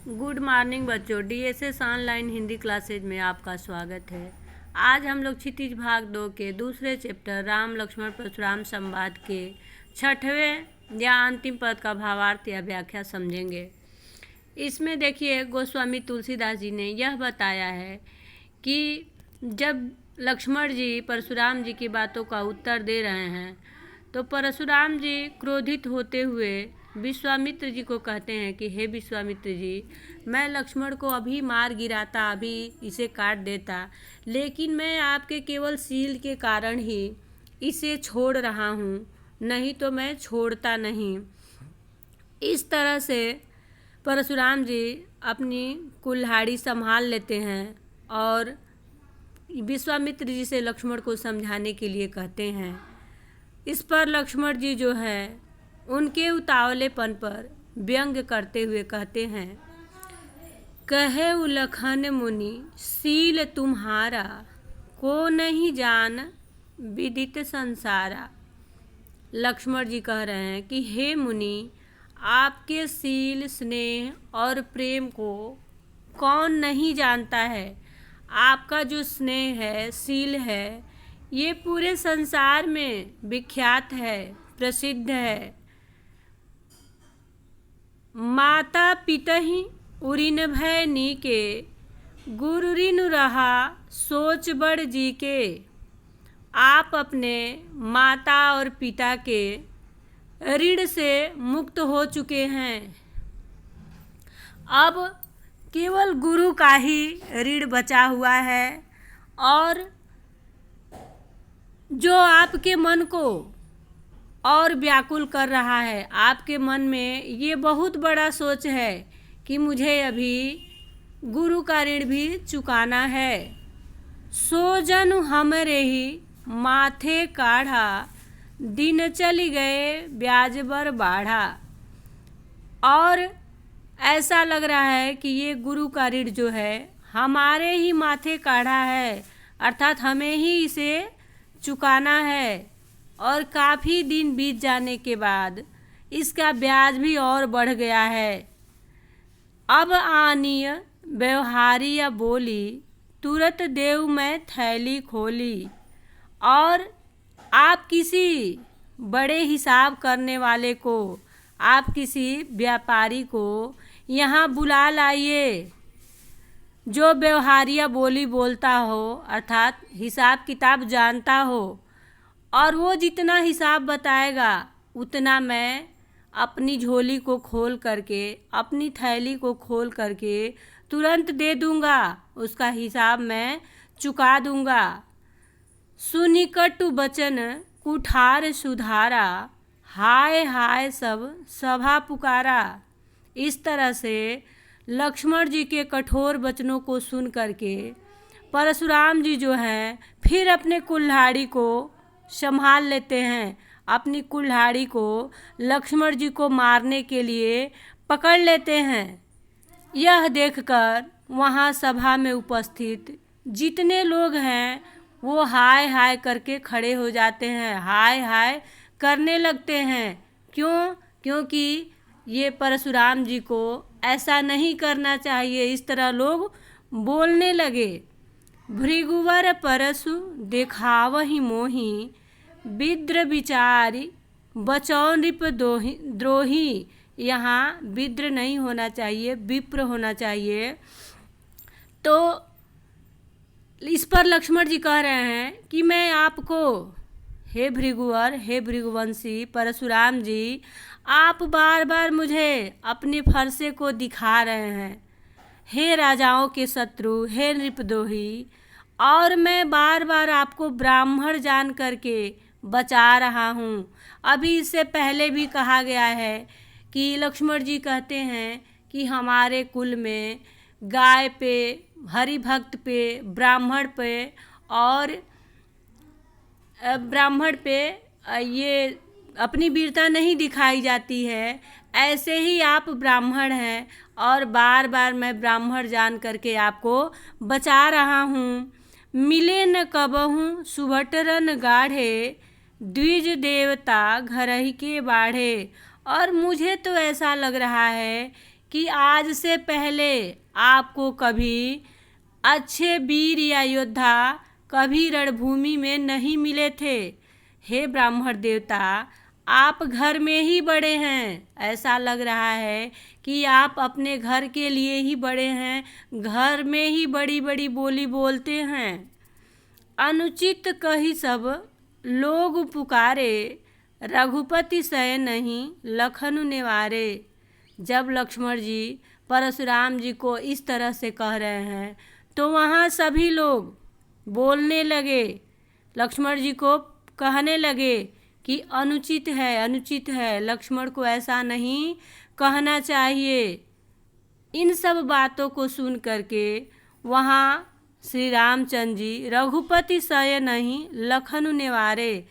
Good morning बच्चों। DSS online Hindi classes में आपका स्वागत है। आज हम लोग क्षितिज भाग 2 के दूसरे चैप्टर राम लक्ष्मण परशुराम संवाद के 6वें या अंतिम पद का भावार्थ या व्याख्या समझेंगे। इसमें देखिए गोस्वामी तुलसीदास जी ने यह बताया है कि जब लक्ष्मण जी परशुराम जी की बातों का उत्तर दे रहे हैं तो परशुराम जी क्रोधित होते हुए विश्वामित्र जी को कहते हैं कि हे विश्वामित्र जी, मैं लक्ष्मण को अभी मार गिराता, अभी इसे काट देता, लेकिन मैं आपके केवल शील के कारण ही इसे छोड़ रहा हूँ, नहीं तो मैं छोड़ता नहीं। इस तरह से परशुराम जी अपनी कुल्हाड़ी संभाल लेते हैं और विश्वामित्र जी से लक्ष्मण को समझाने के लिए कहते हैं। इस पर लक्ष्मण जी जो है उनके उतावलेपन पर व्यंग करते हुए कहते हैं, कहे उलखन मुनि शील तुम्हारा, को नहीं जान विदित संसारा। लक्ष्मण जी कह रहे हैं कि हे मुनि, आपके शील, स्नेह और प्रेम को कौन नहीं जानता है। आपका जो स्नेह है, शील है, ये पूरे संसार में विख्यात है, प्रसिद्ध है। माता पिता ही उरिन भय नीके, गुरु ऋण रहा सोच बड़ जी के। आप अपने माता और पिता के ऋण से मुक्त हो चुके हैं। अब केवल गुरु का ही ऋण बचा हुआ है और जो आपके मन को और व्याकुल कर रहा है। आपके मन में ये बहुत बड़ा सोच है कि मुझे अभी गुरु का ऋण भी चुकाना है। सो जन हमरे ही माथे काढ़ा, दिन चली गए ब्याज बर बाढ़ा। और ऐसा लग रहा है कि ये गुरु का ऋण जो है हमारे ही माथे काढ़ा है, अर्थात हमें ही इसे चुकाना है। और काफ़ी दिन बीत जाने के बाद इसका ब्याज भी और बढ़ गया है। अब आनीय व्यवहारिया बोली, तुरंत देव मैं थैली खोली। और आप किसी बड़े हिसाब करने वाले को, आप किसी व्यापारी को यहाँ बुला लाइए जो व्यवहारिया बोली बोलता हो, अर्थात हिसाब किताब जानता हो, और वो जितना हिसाब बताएगा उतना मैं अपनी झोली को खोल करके, अपनी थैली को खोल करके तुरंत दे दूंगा, उसका हिसाब मैं चुका दूंगा। सुनिकटु बचन कुठार सुधारा, हाय हाय सब सभा पुकारा। इस तरह से लक्ष्मण जी के कठोर वचनों को सुन करके परशुराम जी जो हैं फिर अपने कुल्हाड़ी को संभाल लेते हैं। अपनी कुल्हाड़ी को लक्ष्मण जी को मारने के लिए पकड़ लेते हैं। यह देखकर वहाँ सभा में उपस्थित जितने लोग हैं वो हाय हाय करके खड़े हो जाते हैं, हाय हाय करने लगते हैं। क्यों? क्योंकि ये परशुराम जी को ऐसा नहीं करना चाहिए। इस तरह लोग बोलने लगे। भृगुवर परशु देखावहि मोहि, विद्र विचारी बचौ नृप द्रोही। यहाँ विद्र नहीं होना चाहिए, विप्र होना चाहिए। तो इस पर लक्ष्मण जी कह रहे हैं कि मैं आपको, हे भृगुवर, हे भृगुवंशी परशुराम जी, आप बार बार मुझे अपने फरसे को दिखा रहे हैं। हे राजाओं के शत्रु, हे नृपद्रोही, और मैं बार बार आपको ब्राह्मण जान करके बचा रहा हूँ। अभी इससे पहले भी कहा गया है कि लक्ष्मण जी कहते हैं कि हमारे कुल में गाय पे, हरि भक्त पे, ब्राह्मण पे ये अपनी वीरता नहीं दिखाई जाती है। ऐसे ही आप ब्राह्मण हैं और बार बार मैं ब्राह्मण जान करके आपको बचा रहा हूँ। मिले न कबहूँ सुभटरन गाढ़े, द्विज देवता घर ही के बाढ़े। और मुझे तो ऐसा लग रहा है कि आज से पहले आपको कभी अच्छे वीर या योद्धा कभी रणभूमि में नहीं मिले थे। हे ब्राह्मण देवता, आप घर में ही बड़े हैं। ऐसा लग रहा है कि आप अपने घर के लिए ही बड़े हैं, घर में ही बड़ी बड़ी बोली बोलते हैं। अनुचित कही सब लोग पुकारे, रघुपति सह नहीं लखन निवारे। जब लक्ष्मण जी परशुराम जी को इस तरह से कह रहे हैं तो वहाँ सभी लोग बोलने लगे, लक्ष्मण जी को कहने लगे कि अनुचित है, अनुचित है, लक्ष्मण को ऐसा नहीं कहना चाहिए। इन सब बातों को सुन करके वहाँ श्री रामचंद्र जी रघुपति सय नहीं लखन निवारे,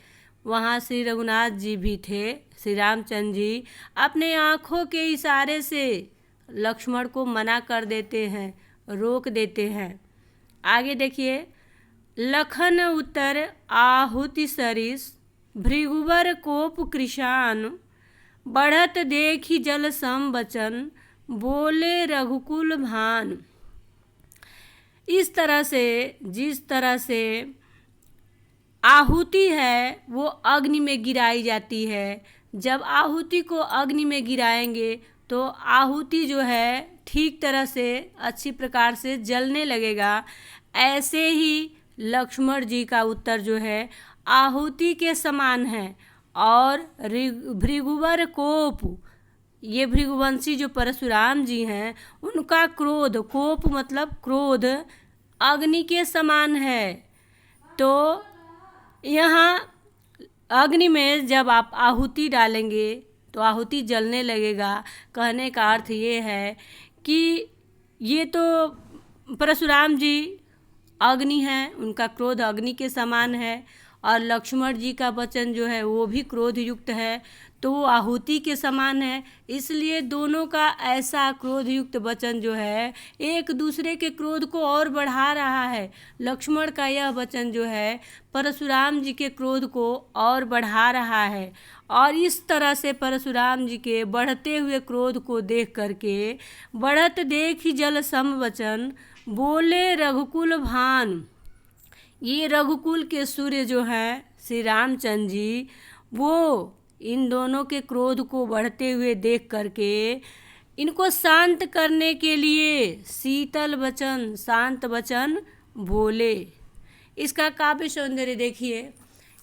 वहाँ श्री रघुनाथ जी भी थे। श्री रामचंद्र जी अपने आँखों के इशारे से लक्ष्मण को मना कर देते हैं, रोक देते हैं। आगे देखिए, लखन उत्तर आहुति सरिस, भृगुवर कोप कृशान, बढ़त देखी जल सम बचन, बोले रघुकुल भान। इस तरह से, जिस तरह से आहुति है वो अग्नि में गिराई जाती है, जब आहुति को अग्नि में गिराएंगे तो आहुति जो है ठीक तरह से अच्छी प्रकार से जलने लगेगा। ऐसे ही लक्ष्मण जी का उत्तर जो है आहुति के समान है। और भृगुवर कोप, ये भृगुवंशी जो परशुराम जी हैं उनका क्रोध, कोप मतलब क्रोध, अग्नि के समान है। तो यहाँ अग्नि में जब आप आहुति डालेंगे तो आहुति जलने लगेगा। कहने का अर्थ ये है कि ये तो परशुराम जी अग्नि हैं, उनका क्रोध अग्नि के समान है, और लक्ष्मण जी का वचन जो है वो भी क्रोध युक्त है, तो वो आहुति के समान है। इसलिए दोनों का ऐसा क्रोध युक्त वचन जो है एक दूसरे के क्रोध को और बढ़ा रहा है। लक्ष्मण का यह वचन जो है परशुराम जी के क्रोध को और बढ़ा रहा है। और इस तरह से परशुराम जी के बढ़ते हुए क्रोध को देख करके, बढ़त देखी जल सम वचन, बोले रघुकुल भान। ये रघुकुल के सूर्य जो हैं श्री रामचंद्र जी, वो इन दोनों के क्रोध को बढ़ते हुए देख करके इनको शांत करने के लिए शीतल वचन, शांत वचन बोले। इसका काव्य सौंदर्य देखिए,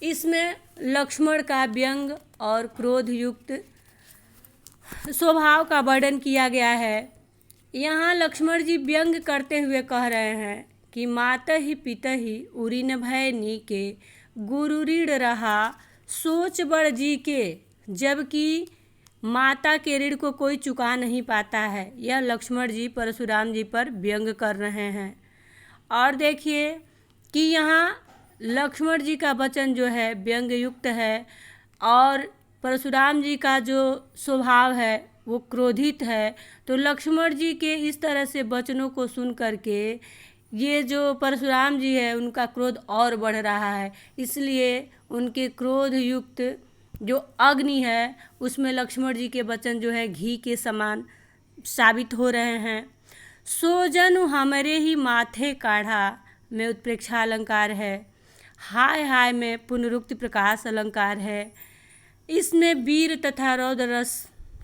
इसमें लक्ष्मण का व्यंग और क्रोध युक्त स्वभाव का वर्णन किया गया है। यहाँ लक्ष्मण जी व्यंग करते हुए कह रहे हैं कि मातहि पितहि उरिन भय नीके, गुरु ऋण रहा सोच बड़ जी के। जबकि माता के ऋण को कोई चुका नहीं पाता है, यह लक्ष्मण जी परशुराम जी पर व्यंग कर रहे हैं। और देखिए कि यहाँ लक्ष्मण जी का वचन जो है व्यंग युक्त है, और परशुराम जी का जो स्वभाव है वो क्रोधित है। तो लक्ष्मण जी के इस तरह से वचनों को सुन करके ये जो परशुराम जी है उनका क्रोध और बढ़ रहा है। इसलिए उनके क्रोध युक्त जो अग्नि है उसमें लक्ष्मण जी के वचन जो है घी के समान साबित हो रहे हैं। सोजनु हमारे ही माथे काढ़ा में उत्प्रेक्षा अलंकार है। हाय हाय में पुनरुक्ति प्रकाश अलंकार है। इसमें वीर तथा रौद्र रस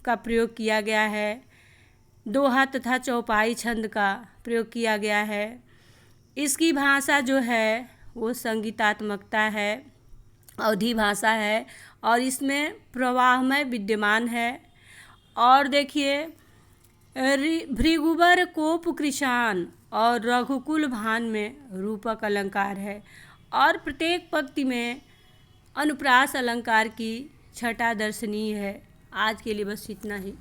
का प्रयोग किया गया है। दोहा तथा चौपाई छंद का प्रयोग किया गया है। इसकी भाषा जो है वो संगीतात्मकता है, अवधी भाषा है, और इसमें प्रवाहमय विद्यमान है। और देखिए भृगुवर कोप कृशान और रघुकुल भान में रूपक अलंकार है। और प्रत्येक पंक्ति में अनुप्रास अलंकार की छटा दर्शनीय है। आज के लिए बस इतना ही।